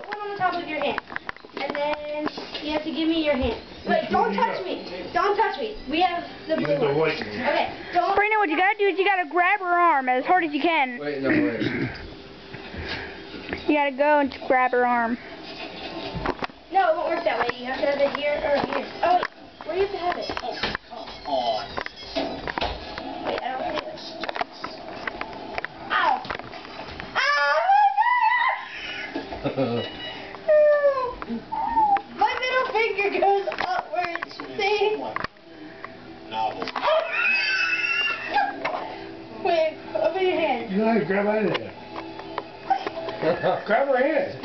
put one on the top of your hand. And then you have to give me your hand. Wait, don't touch me. Don't touch me. We have the blue one. Okay, don't. Brandon, what you gotta do is you gotta grab her arm as hard as you can. Wait, no, wait. You gotta go and just grab her arm. No, it won't work that way. You have to have it here or here. Oh, wait. Where do you have to have it? Oh, come on. Wait, I don't feel it. Ow! Ow! My middle finger goes upwards. See? Novel. Wait, open your hand. You know how to grab out of there. Grab her hand.